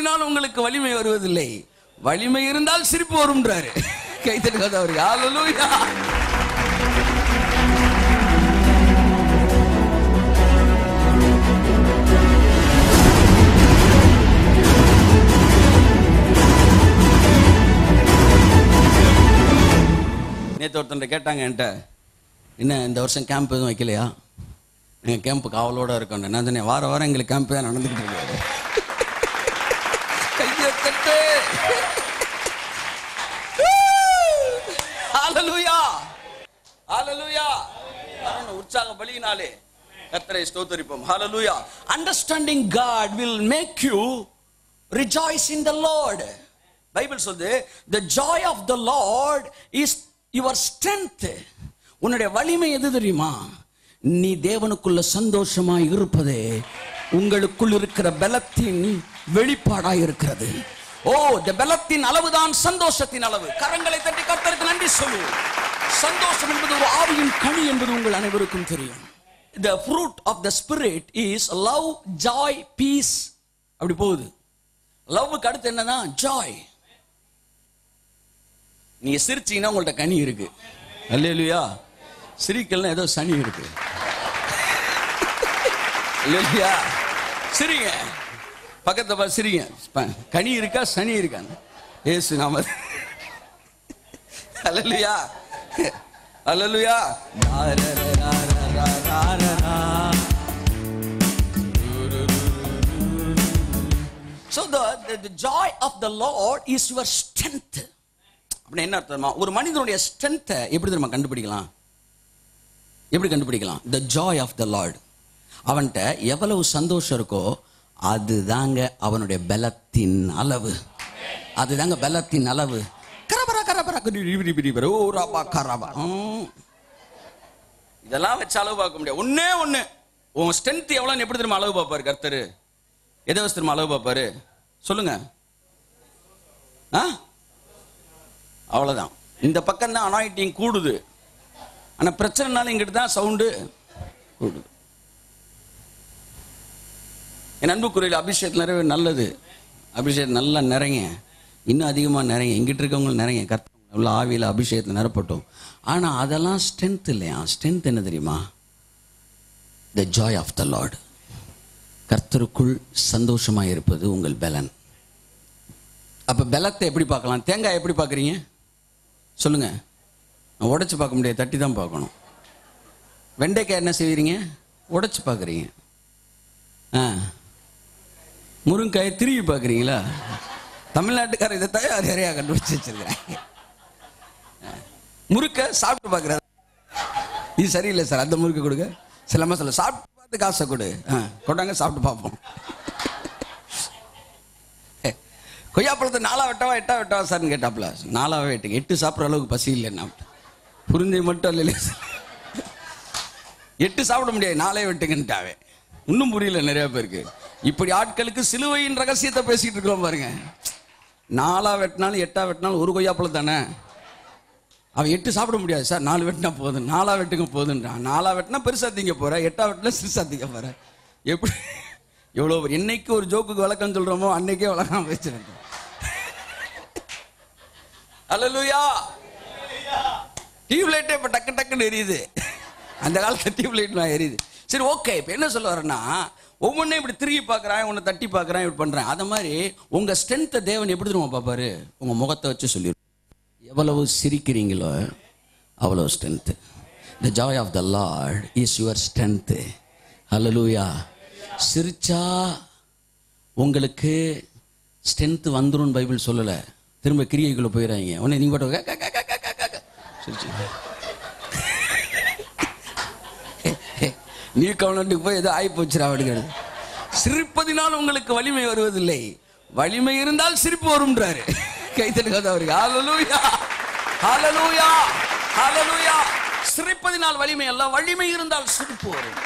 சிரிப்பதினால் உங்களுக்கு வலிமை வருவதில்லை, வலிமை இருந்தால் சிரிப்பு வரும்ன்றாரு. கைத்தட்டுக்காத அவருக்கு. ஹல்லேலூயா. நேற்று ஒருத்தன் கேட்டாங்க என்கிட்ட, என்ன இந்த வருஷம் கேம்ப் எதுவும் வைக்கலையா? எங்கள் கேம்ப்பு காவலோடு இருக்கோம். நான் சொன்னேன், வார வாரம் எங்களுக்கு கேம்ப் தான் நடந்துக்கிட்டு இருக்காரு. கையத்தட்டு. ஹல்லேலூயா, ஹல்லேலூயா. உற்சாக பலியினாலே கர்த்தரை ஸ்தோத்திரிப்போம். ஹல்லேலூயா. Understanding God will make you rejoice in the Lord. Bible சொல்லுது, the joy of the Lord is your strength. உன்னுடைய வலிமை எது தெரியுமா? நீ தேவனுக்குள்ள சந்தோஷமாய் இருப்பதே உங்களுக்குள் இருக்கிற பலத்தின் வெளிப்பாடாய் இருக்கிறது. ஓ, இந்த பலத்தின் அளவுதான் சந்தோஷத்தின் அளவு. கரங்களை தட்டி கர்த்தருக்கு நன்றி சொல்லு. சந்தோஷம் என்பது ஒரு ஆவியின் கனி என்பது உங்கள் அனைவருக்கும் தெரியும். The fruit of the spirit is love, joy, peace. அப்படி போகுது. லவ்வுக்கு அடுத்து என்னன்னா ஜாய். நீங்க சிரிச்சீங்கன்னா உங்கள்ட்ட கனி இருக்கு. அல்லேலூயா. சிரிக்கலன்னா ஏதோ சனி இருக்கு. அல்லேலூயா. சிரிங்க, பக்கத்தை பார்த்து சிரிங்க. கனி இருக்கா சனி இருக்கா? ஏசு நாம. அல்லேலூயா, அல்லேலூயா. So the joy of the Lord is your strength. அப்படி என்ன அர்த்தமா? ஒரு மனிதனுடைய ஸ்ட்ரென்த்தை எப்படி தெரியுமா கண்டுபிடிக்கலாம்? எப்படி கண்டுபிடிக்கலாம்? The joy of the Lord. அவன்கிட்ட எவ்வளவு சந்தோஷம் இருக்கோ அதுதாங்க அவனுடைய பலத்தின் அளவு. அதுதாங்க பலத்தின் அளவு. கரபரா கரபரா ஓ ரபா கரபா. இதெல்லாம் வச்சு அளவு பார்க்க முடியாது. ஒன்னே ஒண்ணு, உன் ஸ்ட்ரென்த் எவ்வளவுன்னு எப்படி தெரியுமா அளவு பார்ப்பாரு கர்த்தர்? எதை வச்சு தெரியுமா அளவு பார்ப்பாரு? சொல்லுங்க. அவ்வளவுதான். இந்த பக்கம் தான் அனாயிட்டிங் கூடுது, ஆனா பிரச்சனைனால இங்கிட்டு தான் சவுண்டு கூடுது. என் அன்புக்குறையில் அபிஷேகத்தில் நிறைய நல்லது. அபிஷேகம் நல்லா நிறைங்க, இன்னும் அதிகமாக நிறைங்க. எங்கிட்ட இருக்கவங்க நிறைங்க. கர்த்தர் உள்ள ஆவியில் அபிஷேகத்தில் நிரப்பட்டும். ஆனால் அதெல்லாம் ஸ்ட்ரென்த் இல்லையா? ஸ்ட்ரென்த் என்ன தெரியுமா? The joy of the Lord. கர்த்தருக்குள் சந்தோஷமாக இருப்பது உங்கள் பலன். அப்போ பலத்தை எப்படி பார்க்கலாம்? தேங்காய் எப்படி பார்க்குறீங்க சொல்லுங்க? உடைச்சு பார்க்க முடியாது, தட்டி தான் பார்க்கணும். வெண்டைக்காய் என்ன செய்வீங்க? உடைச்சு பார்க்குறீங்க. முருங்காயை திரும்பி பார்க்குறீங்களா? தமிழ்நாட்டுக்காரர் இதை தயார் நிறையா கண்டுபிடிச்சு வச்சிருக்கிறாங்க. முறுக்கை சாப்பிட்டு பார்க்குறாரு. இது சரியில்லை சார், அந்த முறுக்கை கொடுங்க. சிலமா சொல்ல சாப்பிட்டு பார்த்து காசை கொடு. கொண்டாங்க சாப்பிட்டு பார்ப்போம். கொய்யாப்பழத்தை 4 வெட்டவா 8 வெட்டவா சார்னு கேட்டாப்புல. 4 வெட்டுங்க, 8 சாப்பிட்ற அளவுக்கு பசி இல்லைன்னா. புரிஞ்சு மட்டும் இல்லை, 8 சாப்பிட முடியாது, 4 வெட்டுங்கன்ட்டாவே. இன்னும் புரியல நிறைய பேருக்கு. இப்படி ஆட்களுக்கு சிலுவையின் ரகசியத்தை பேசிட்டு இருக்கிறோம் பாருங்க. 4 வெட்டினாலும் 8 வெட்டினாலும் ஒரு கொய்யாப்பழம் தானே. அவன் 8 சாப்பிட முடியாது சார், 4 வெட்டினா போதும், 4 வெட்டுங்க போதுன்றான். 4 வெட்டினா பெருசா திங்க போற, 8 வெட்டினா சிறுசா திங்க போற. எப்படி எவ்வளோ என்னைக்கு ஒரு ஜோக்குக்கு விளக்கம் சொல்றோமோ அன்னைக்கே விளக்கம் வச்சிருக்கோம். அல்லேலூயா. டியூப்லைட்டே இப்போ டக்கு டக்குன்னு எரியுது. அந்த காலத்தில் டியூப்லைட் நான் எரியுது. சரி, ஓகே. இப்போ என்ன சொல்ல வரேன்னா, ஒவ்வொன்றையும் இப்படி திரும்பி பார்க்குறான், உன்னை தட்டி பார்க்குறான், இப்படி பண்ணுறேன். அதை மாதிரி உங்கள் ஸ்ட்ரென்த்தை தேவன் எப்படி தெரியுமா பார்ப்பாரு? உங்கள் முகத்தை வச்சு சொல்லிடுவோம். எவ்வளவு சிரிக்கிறீங்களோ அவ்வளோ strength. The joy of the lord is your strength. Hallelujah. சிரிச்சா உங்களுக்கு ஸ்ட்ரென்த் வந்துடும் பைபிள் சொல்லலை. திரும்ப கிரியைக்குள்ளே போயிடாங்க. உடனே நீ போட்டு நீ கவனத்துக்கு போய் ஏதோ ஆகி போச்சுரா அப்படிங்கிறது. சிரிப்பதினால் உங்களுக்கு வலிமை வருவதில்லை, வலிமை இருந்தால் சிரிப்பு வரும்ன்றாரு. கைத்தட்டுக்காத அவருக்கு. ஹல்லேலூயா, ஹல்லேலூயா, ஹல்லேலூயா. சிரிப்பதினால் வலிமை அல்ல, வலிமை இருந்தால் சிரிப்பு வரும்.